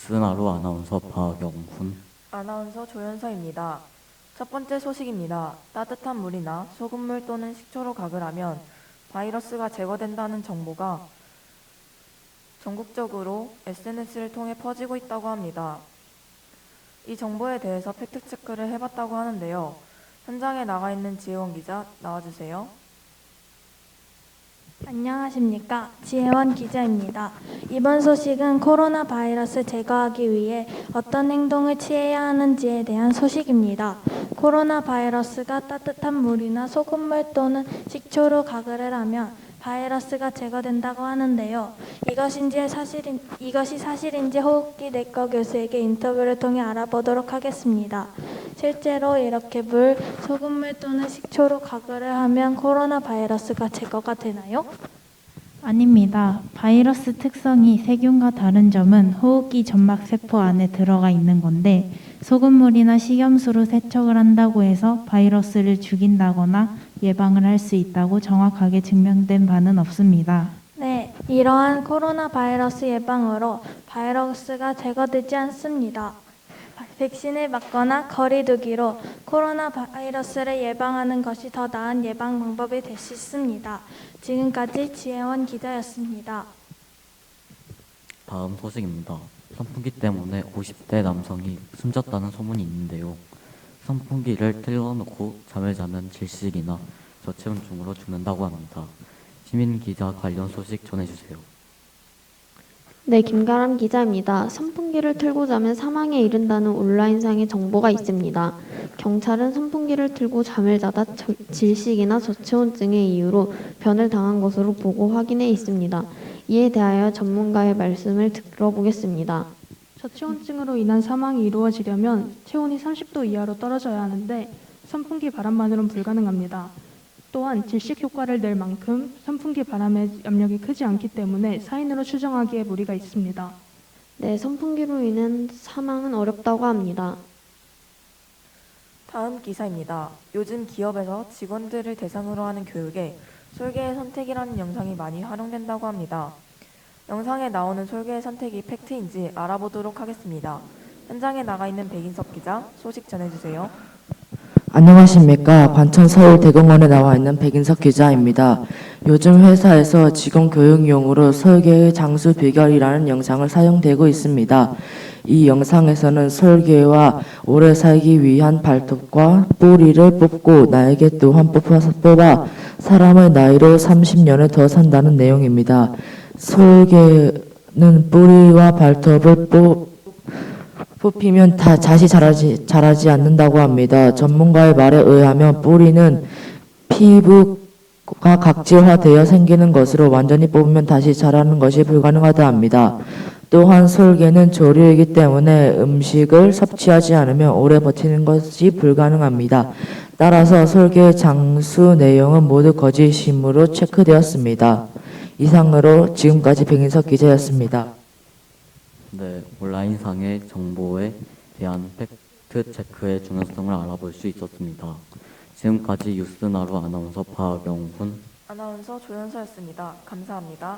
뉴스나루 아나운서 박영훈. 아나운서 조연서입니다. 첫 번째 소식입니다. 따뜻한 물이나 소금물 또는 식초로 각을 하면 바이러스가 제거된다는 정보가 전국적으로 SNS를 통해 퍼지고 있다고 합니다. 이 정보에 대해서 팩트체크를 해봤다고 하는데요. 현장에 나가 있는 지혜원 기자, 나와주세요. 안녕하십니까. 지혜원 기자입니다. 이번 소식은 코로나 바이러스 제거하기 위해 어떤 행동을 취해야 하는지에 대한 소식입니다. 코로나 바이러스가 따뜻한 물이나 소금물 또는 식초로 가글을 하면 바이러스가 제거된다고 하는데요. 이것이 사실인지 호흡기 내과 교수에게 인터뷰를 통해 알아보도록 하겠습니다. 실제로 이렇게 물, 소금물 또는 식초로 가글을 하면 코로나 바이러스가 제거가 되나요? 아닙니다. 바이러스 특성이 세균과 다른 점은 호흡기 점막 세포 안에 들어가 있는 건데 소금물이나 식염수로 세척을 한다고 해서 바이러스를 죽인다거나 예방을 할 수 있다고 정확하게 증명된 바는 없습니다. 네, 이러한 코로나 바이러스 예방으로 바이러스가 제거되지 않습니다. 백신을 맞거나 거리 두기로 코로나 바이러스를 예방하는 것이 더 나은 예방 방법이 될 수 있습니다. 지금까지 지혜원 기자였습니다. 다음 소식입니다. 선풍기 때문에 50대 남성이 숨졌다는 소문이 있는데요. 선풍기를 틀어놓고 잠을 자면 질식이나 저체온증으로 죽는다고 합니다. 시민 기자 관련 소식 전해주세요. 네, 김가람 기자입니다. 선풍기를 틀고 자면 사망에 이른다는 온라인상의 정보가 있습니다. 경찰은 선풍기를 틀고 잠을 자다 질식이나 저체온증의 이유로 변을 당한 것으로 보고 확인해 있습니다. 이에 대하여 전문가의 말씀을 들어보겠습니다. 저체온증으로 인한 사망이 이루어지려면 체온이 30도 이하로 떨어져야 하는데 선풍기 바람만으로는 불가능합니다. 또한 질식 효과를 낼 만큼 선풍기 바람의 압력이 크지 않기 때문에 사인으로 추정하기에 무리가 있습니다. 네, 선풍기로 인한 사망은 어렵다고 합니다. 다음 기사입니다. 요즘 기업에서 직원들을 대상으로 하는 교육에 솔개의 선택이라는 영상이 많이 활용된다고 합니다. 영상에 나오는 솔개의 선택이 팩트인지 알아보도록 하겠습니다. 현장에 나가 있는 백인석 기자, 소식 전해주세요. 안녕하십니까. 관천서울대공원에 나와 있는 백인석 기자입니다. 요즘 회사에서 직원 교육용으로 설계의 장수 비결이라는 영상을 사용되고 있습니다. 이 영상에서는 설계와 오래 살기 위한 발톱과 뿌리를 뽑고 날개 또한 뽑아 사람의 나이로 30년을 더 산다는 내용입니다. 설계는 뿌리와 발톱을 뽑히면 다시 자라지 않는다고 합니다. 전문가의 말에 의하면 뿌리는 피부가 각질화되어 생기는 것으로 완전히 뽑으면 다시 자라는 것이 불가능하다 합니다. 또한 설계는 조류이기 때문에 음식을 섭취하지 않으면 오래 버티는 것이 불가능합니다. 따라서 설계의 장수 내용은 모두 거짓임으로 체크되었습니다. 이상으로 지금까지 백인석 기자였습니다. 네, 온라인상의 정보에 대한 팩트체크의 중요성을 알아볼 수 있었습니다. 지금까지 뉴스나루 아나운서 박영훈, 아나운서 조연서였습니다. 감사합니다.